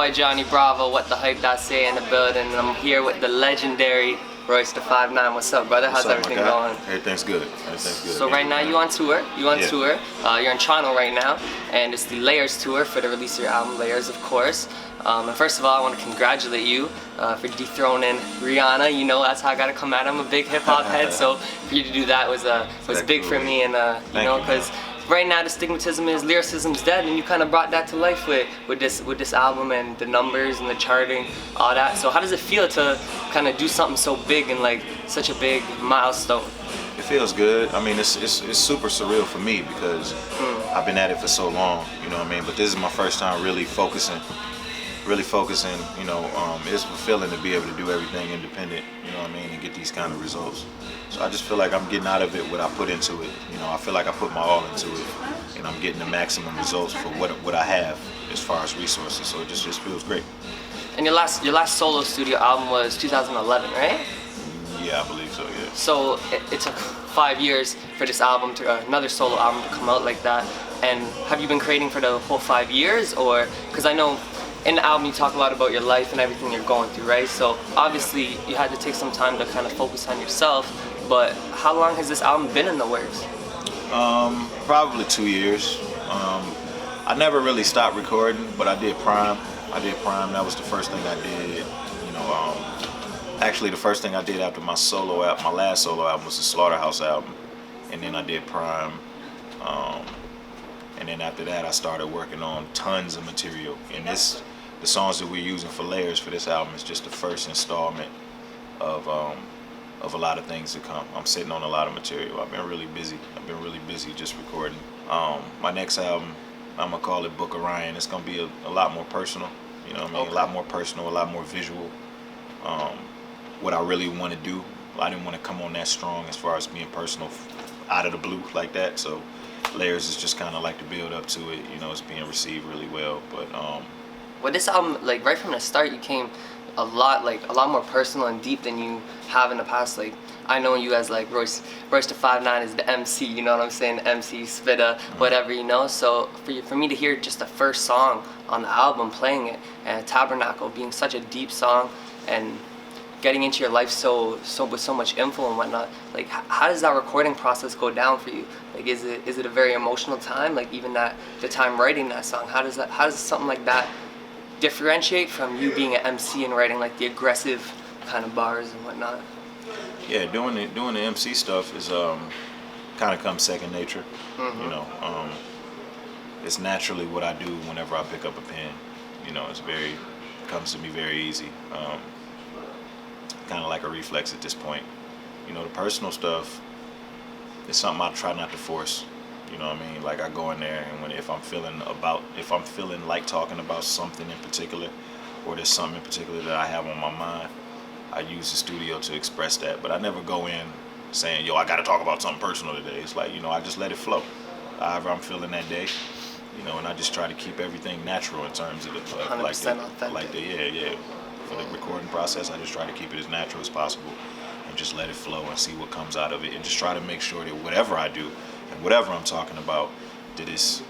boy Johnny Bravo, WhatTheHYPE.ca in the building, and I'm here with the legendary Royce the 5'9". What's up, brother? How's everything going? Everything's good. Everything's good. So right now you on tour. You're in Toronto right now, and it's the Layers tour for the release of your album Layers, of course. And first of all, I want to congratulate you for dethroning Rihanna. You know that's how I gotta come at it. I'm a big hip hop head, so for you to do that was big for me, and you know, because right now the stigmatism is lyricism's dead, and you kind of brought that to life with this album and the numbers and the charting, all that. So how does it feel to kind of do something so big and like such a big milestone? It feels good. I mean, it's super surreal for me because I've been at it for so long. You know what I mean? But this is my first time really focusing. You know, it's fulfilling to be able to do everything independent. You know what I mean? And get these kind of results. So I just feel like I'm getting out of it what I put into it. You know, I feel like I put my all into it, and I'm getting the maximum results for what I have as far as resources. So it just feels great. And your last solo studio album was 2011, right? Yeah, I believe so. Yeah. So it took 5 years for this album another solo album to come out like that. And have you been creating for the whole 5 years, or because I know in the album you talk a lot about your life and everything you're going through, right? So obviously you had to take some time to kind of focus on yourself. But how long has this album been in the works? Probably 2 years. I never really stopped recording, but I did Prime. That was the first thing I did. You know, actually the first thing I did after my last solo album was the Slaughterhouse album, and then I did Prime. And then after that, I started working on tons of material. And the songs that we're using for Layers for this album is just the first installment of a lot of things to come. I'm sitting on a lot of material. I've been really busy just recording. My next album, I'm gonna call it Book of Ryan. It's gonna be a lot more personal. You know what I mean? Okay. A lot more personal, a lot more visual. What I really want to do. I didn't want to come on that strong as far as being personal out of the blue like that. So Layers is just kind of like the build up to it. You know, it's being received really well. But with this album, like right from the start, you came a lot more personal and deep than you have in the past. Like I know you as like Royce the 5'9" is the MC. You know what I'm saying? The MC, spitter, whatever, you know. So for me to hear just the first song on the album, playing it, and Tabernacle being such a deep song and getting into your life so with so much info and whatnot, like how does that recording process go down for you? Like is it a very emotional time? Like even the time writing that song, how does something like that differentiate from you being an MC and writing like the aggressive kind of bars and whatnot? Yeah, doing the MC stuff is kind of comes second nature. You know, it's naturally what I do whenever I pick up a pen. You know, comes to me very easy. Kind of like a reflex at this point. You know, the personal stuff is something I try not to force. You know what I mean? Like I go in there, and if I'm feeling like talking about something in particular, or there's something in particular that I have on my mind, I use the studio to express that. But I never go in saying, yo, I gotta talk about something personal today. It's like, you know, I just let it flow. However I'm feeling that day, you know, and I just try to keep everything natural in terms of the 100% authentic. For the recording process, I just try to keep it as natural as possible and just let it flow and see what comes out of it, and just try to make sure that whatever I do and whatever I'm talking about, that it's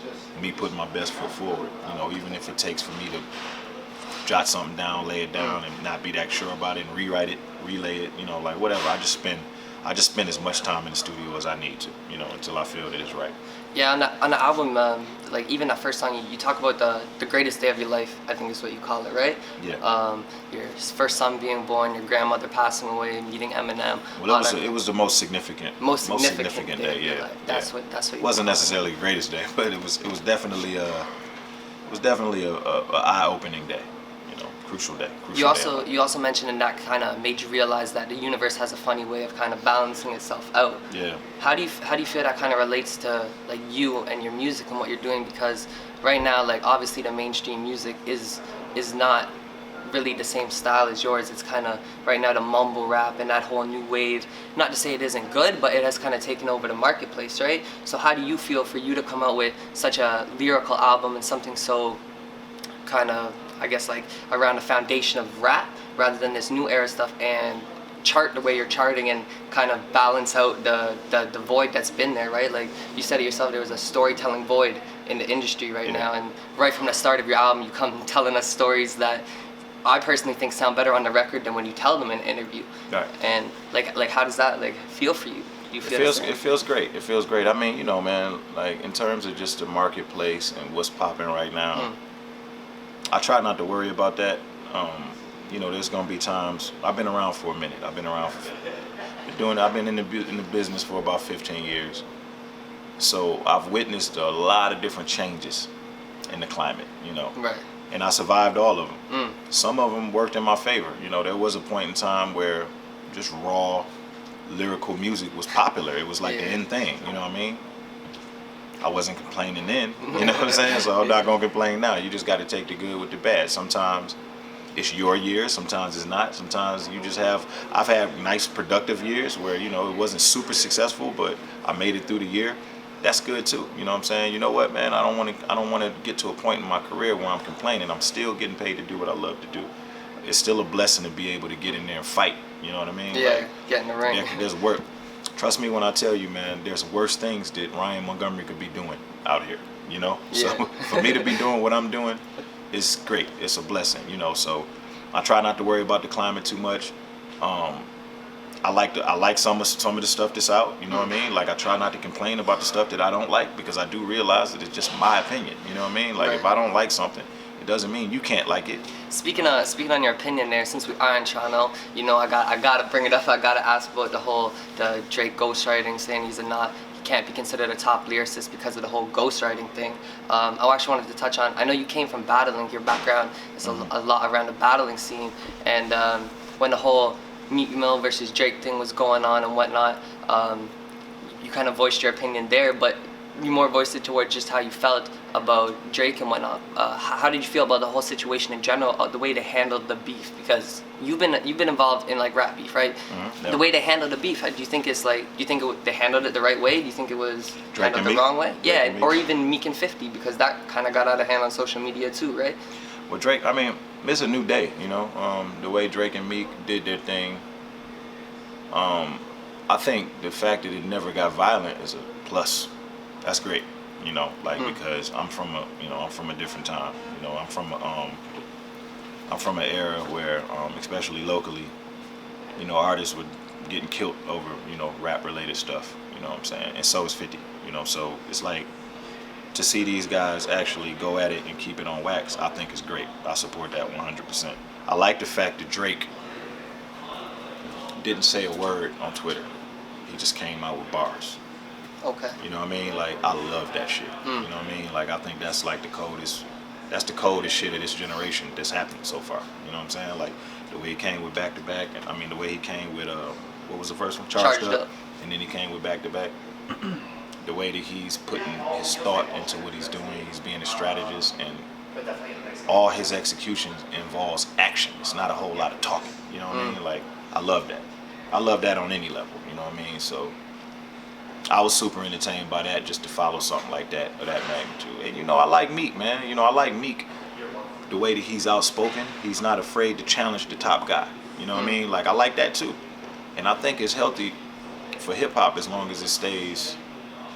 me putting my best foot forward. You know, even if it takes for me to jot something down, lay it down, and not be that sure about it, and rewrite it, relay it, you know, like whatever. I just spend as much time in the studio as I need to, you know, until I feel that it's right. Yeah, on the album, like even that first song, you talk about the greatest day of your life, I think is what you call it, right? Yeah. Your first son being born, your grandmother passing away, meeting Eminem. Well, it was the most signining day. Yeah. That's what. It wasn't necessarily the greatest day, but it was definitely a eye-opening day. Crucial day. You also mentioned, and that kind of made you realize that the universe has a funny way of kind of balancing itself out. Yeah. How do you feel that kind of relates to like you and your music and what you're doing? Because right now, like obviously the mainstream music is not really the same style as yours. It's kind of right now the mumble rap and that whole new wave. Not to say it isn't good, but it has kind of taken over the marketplace, right? So how do you feel for you to come out with such a lyrical album and something so kind of, I guess, like around the foundation of rap rather than this new era stuff, and chart the way you're charting and kind of balance out the void that's been there, right? Like you said it yourself, there was a storytelling void in the industry right Yeah. now. And right from the start of your album, you come telling us stories that I personally think sound better on the record than when you tell them in an interview. Right. And like how does that like feel for you? Do you feel the same? It feels great. It feels great. I mean, you know, man, like in terms of just the marketplace and what's popping right now, I try not to worry about that. You know, there's gonna be times. I've been around for a minute. I've been in the business for about 15 years. So I've witnessed a lot of different changes in the climate, you know. Right. And I survived all of them. Some of them worked in my favor. You know, there was a point in time where just raw lyrical music was popular. It was like the in thing, you know what I mean? I wasn't complaining then, you know what I'm saying? So I'm not gonna complain now. You just gotta take the good with the bad. Sometimes it's your year, sometimes it's not. Sometimes you just I've had nice productive years where, you know, it wasn't super successful, but I made it through the year. That's good too. You know what I'm saying? You know what, man? I don't want to get to a point in my career where I'm complaining. I'm still getting paid to do what I love to do. It's still a blessing to be able to get in there and fight. You know what I mean? Yeah, like, get in the ring. There's work. Trust me when I tell you, man, there's worse things that Ryan Montgomery could be doing out here. You know? Yeah. So for me to be doing what I'm doing, it's great. It's a blessing, you know. So I try not to worry about the climate too much. I like some of the stuff that's out, you know what I mean? Like I try not to complain about the stuff that I don't like because I do realize that it's just my opinion, you know what I mean? Like Right. if I don't like something, it doesn't mean you can't like it. Speaking on your opinion there, since we are in Toronto, you know, I gotta bring it up. I gotta ask about the Drake ghostwriting, saying he can't be considered a top lyricist because of the whole ghostwriting thing. I actually wanted to touch on. I know you came from battling. Your background is a lot around the battling scene, and when the whole Meek Mill versus Drake thing was going on and whatnot, you kind of voiced your opinion there, but you more voiced it towards just how you felt about Drake and whatnot. How did you feel about the whole situation in general, the way they handled the beef? Because you've been involved in like rap beef, right? Yeah. The way they handled the beef, do you think they handled it the right way? Do you think it was Drake handled and the Meek? wrong way? Drake Yeah, and Meek? or even Meek and 50, because that kind of got out of hand on social media too, right? Well, Drake, I mean, it's a new day, you know. The way Drake and Meek did their thing. I think the fact that it never got violent is a plus. That's great, you know, like because I'm from a different time. You know, I'm from an era where, especially locally, you know, artists were getting killed over, you know, rap related stuff. You know what I'm saying? And so is 50. You know, so it's like to see these guys actually go at it and keep it on wax. I think is great. I support that 100%. I like the fact that Drake didn't say a word on Twitter. He just came out with bars. Okay. You know what I mean? Like, I love that shit. You know what I mean? Like, I think that's like the coldest shit of this generation that's happened so far. You know what I'm saying? Like, the way he came with back to back, and I mean, the way he came with, what was the first one? Charged Up. And then he came with back to back. The way that he's putting his thought into what he's doing, he's being a strategist, and all his execution involves action. It's not a whole lot of talking. You know what I mean? Like, I love that. I love that on any level. You know what I mean? So I was super entertained by that, just to follow something like that of that magnitude. And you know, I like Meek, man. You know, I like Meek. The way that he's outspoken, he's not afraid to challenge the top guy. You know what I mean? Like, I like that too. And I think it's healthy for hip hop as long as it stays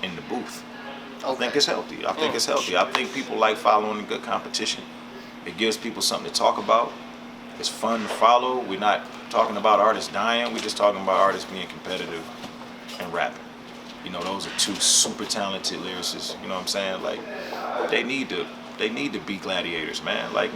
in the booth. I think it's healthy. I think people like following good competition. It gives people something to talk about. It's fun to follow. We're not talking about artists dying. We're just talking about artists being competitive and rapping. You know, those are two super talented lyricists. You know what I'm saying? Like, they need to be gladiators, man. Like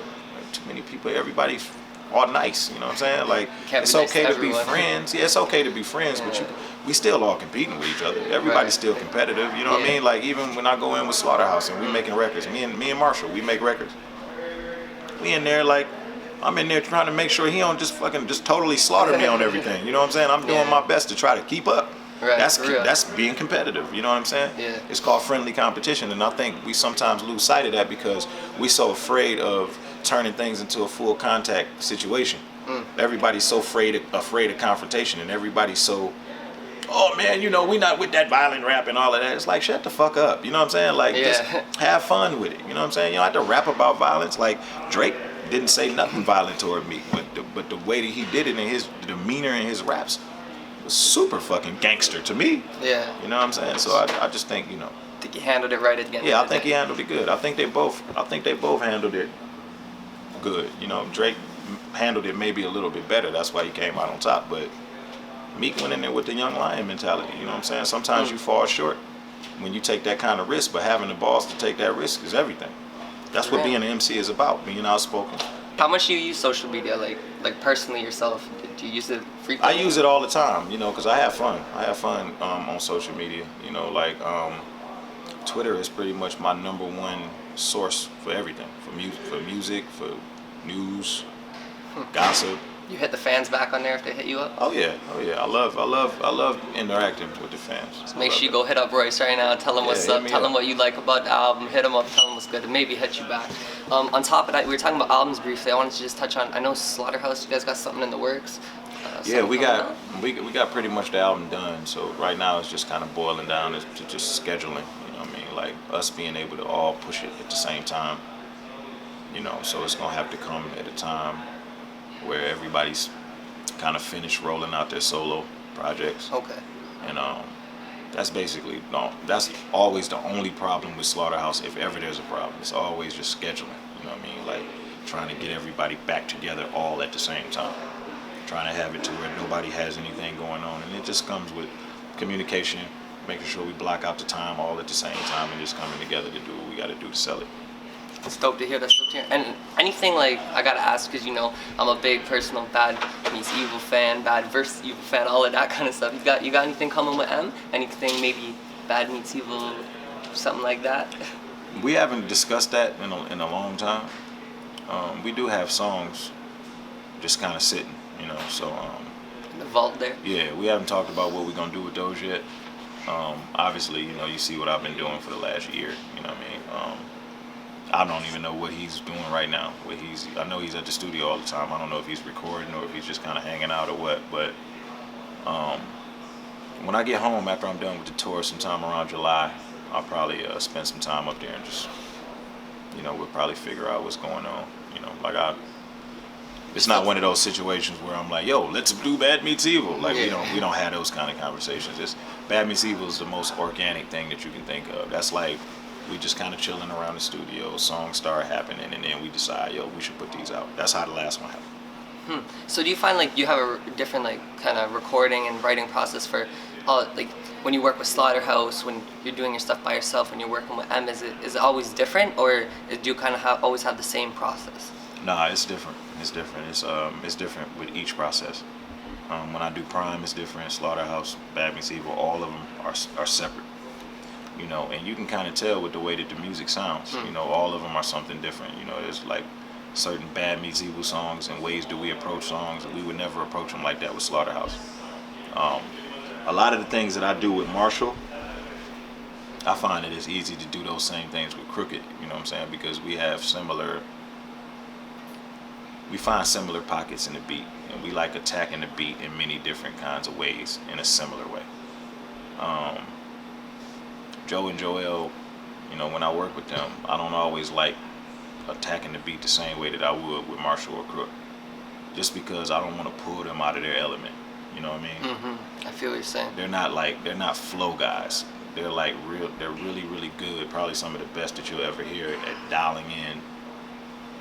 too many people. Everybody's all nice. You know what I'm saying? Like, it's okay to be friends. Yeah, it's okay to be friends, but we still all competing with each other. Everybody's still competitive. You know what I mean? Like, even when I go in with Slaughterhouse and we making records, me and Marshall, we make records. We in there like, I'm in there trying to make sure he don't just totally slaughter me on everything. You know what I'm saying? I'm doing my best to try to keep up. Right, that's being competitive. You know what I'm saying? Yeah. It's called friendly competition, and I think we sometimes lose sight of that because we're so afraid of turning things into a full contact situation. Everybody's so afraid of confrontation, and everybody's so, oh man, you know, we not with that violent rap and all of that. It's like, shut the fuck up. You know what I'm saying? Like, just have fun with it. You know what I'm saying? You don't have to rap about violence. Like, Drake didn't say nothing violent toward me, but the way that he did it and his demeanor in his raps was super fucking gangster to me. Yeah. You know what I'm saying? So I just think, you know, think he handled it right again? Yeah, I think he handled it good. I think they both handled it good. You know, Drake handled it maybe a little bit better. That's why he came out on top. But Meek went in there with the young lion mentality. You know what I'm saying? Sometimes you fall short when you take that kind of risk, but having the balls to take that risk is everything. That's what being an MC is about, being outspoken. How much do you use social media, like personally yourself? Do you use it frequently? I use it all the time, you know, because I have fun. I have fun on social media. You know, like Twitter is pretty much my #1 source for everything, for music, for news, gossip. You hit the fans back on there if they hit you up? Oh yeah. I love interacting with the fans. So make sure you go hit up Royce right now. Tell him what's up. Tell him what you like about the album. Hit him up. Tell him what's good. And maybe hit you back. On top of that, we were talking about albums briefly. I wanted to just touch on. I know Slaughterhouse. You guys got something in the works. Yeah, we got pretty much the album done. So right now it's just kind of boiling down to just scheduling. You know what I mean? Like us being able to all push it at the same time. You know, so it's gonna have to come at a time where everybody's kind of finished rolling out their solo projects. Okay. And that's basically that's always the only problem with Slaughterhouse. If ever there's a problem, it's always just scheduling. You know what I mean? Like trying to get everybody back together all at the same time. Trying to have it to where nobody has anything going on, and it just comes with communication, making sure we block out the time all at the same time, and just coming together to do what we got to do to sell it. It's dope to hear. That's dope to hear. And anything like I gotta ask, because you know I'm a big personal Bad meets Evil fan, Bad versus Evil fan, all of that kind of stuff. You got anything coming with M? Anything maybe Bad meets Evil, something like that? We haven't discussed that in a long time. We do have songs just kind of sitting, you know. So In the vault there. yeah, we haven't talked about what we're gonna do with those yet. Obviously, you know, you see what I've been doing for the last year. You know what I mean? I don't even know what he's doing right now. I know he's at the studio all the time. I don't know if he's recording or if he's just kind of hanging out or what. But when I get home after I'm done with the tour, sometime around July, I'll probably spend some time up there and just, you know, we'll probably figure out what's going on. You know, like it's not one of those situations where I'm like, yo, let's do Bad Meets Evil. Like we don't have those kind of conversations. It's Bad Meets Evil is the most organic thing that you can think of. That's like we just kind of chilling around the studio, songs start happening, and then we decide, yo, we should put these out. That's how the last one happened. So do you find like you have a different like kind of recording and writing process for like when you work with Slaughterhouse, when you're doing your stuff by yourself, when you're working with M, is it always different, or do you kind of always have the same process? Nah, it's different. It's different. It's different with each process. When I do Prime, it's different. Slaughterhouse, Bad Meets Evil, all of them are separate. You know, and you can kind of tell with the way that the music sounds. You know, all of them are something different. You know, there's like certain Bad Meets Evil songs and ways that we approach songs, and we would never approach them like that with Slaughterhouse. A lot of the things that I do with Marshall, I find it is easy to do those same things with Crooked. You know what I'm saying? Because we find similar pockets in the beat, and we like attacking the beat in many different kinds of ways in a similar way. Joe and Joel, you know, when I work with them, I don't always like attacking the beat the same way that I would with Marshall or Crook, just because I don't want to pull them out of their element. You know what I mean? I feel what you're saying. They're not flow guys. They're really, really good. Probably some of the best that you'll ever hear at dialing in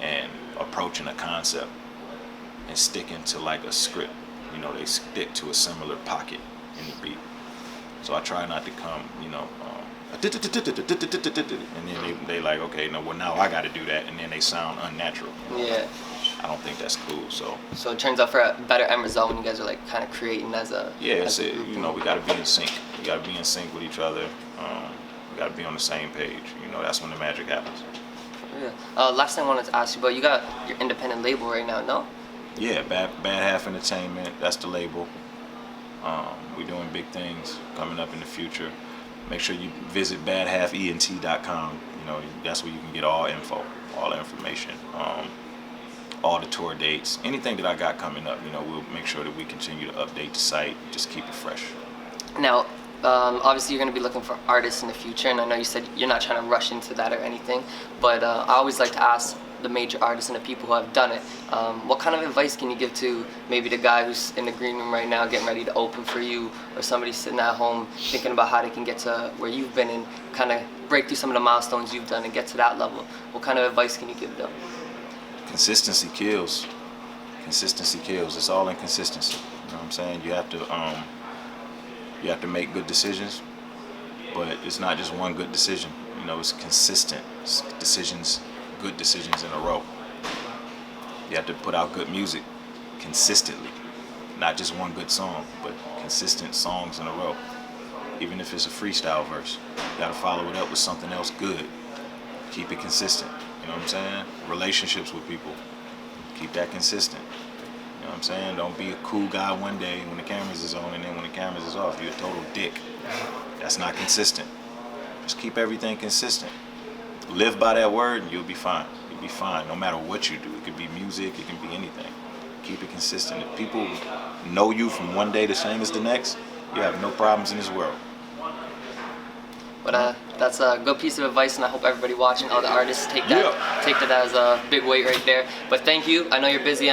and approaching a concept and sticking to like a script. You know, they stick to a similar pocket in the beat. So I try not to come, you know, and then they like, okay, no, well now I got to do that, and then they sound unnatural. Yeah. I don't think that's cool. So it turns out for a better end result when you guys are like kind of creating as a you know, we got to be in sync. We got to be in sync with each other. We got to be on the same page. You know, that's when the magic happens. Yeah. Last thing I wanted to ask you about, you got your independent label right now, no? Yeah, BadHalf Entertainment. That's the label. We're doing big things coming up in the future. Make sure you visit badhalfent.com. You know, that's where you can get all info, all the information, all the tour dates, anything that I got coming up. You know, we'll make sure that we continue to update the site, just keep it fresh. Now, obviously you're going to be looking for artists in the future, and I know you said you're not trying to rush into that or anything, but I always like to ask, the major artists and the people who have done it. What kind of advice can you give to maybe the guy who's in the green room right now getting ready to open for you, or somebody sitting at home thinking about how they can get to where you've been and kind of break through some of the milestones you've done and get to that level? What kind of advice can you give them? Consistency kills. Consistency kills. It's all in consistency. You know what I'm saying? You have to make good decisions, but it's not just one good decision. You know, it's consistent decisions, good decisions in a row. You have to put out good music consistently, not just one good song, but consistent songs in a row. Even if it's a freestyle verse, you gotta follow it up with something else good. Keep it consistent. You know what I'm saying? Relationships with people, keep that consistent. You know what I'm saying? Don't be a cool guy one day when the cameras is on, and then when the cameras is off, you're a total dick. That's not consistent. Just keep everything consistent. Live by that word and you'll be fine. You'll be fine no matter what you do. It could be music, it can be anything. Keep it consistent. If people know you from one day the same as the next, you have no problems in this world. But that's a good piece of advice, and I hope everybody watching, all the artists, take that as a big weight right there. But thank you. I know you're busy.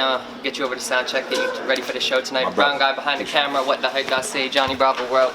Get you over to sound check, get you ready for the show tonight. Brown guy behind the camera. What the hype? I say, Johnny Bravo. We're out.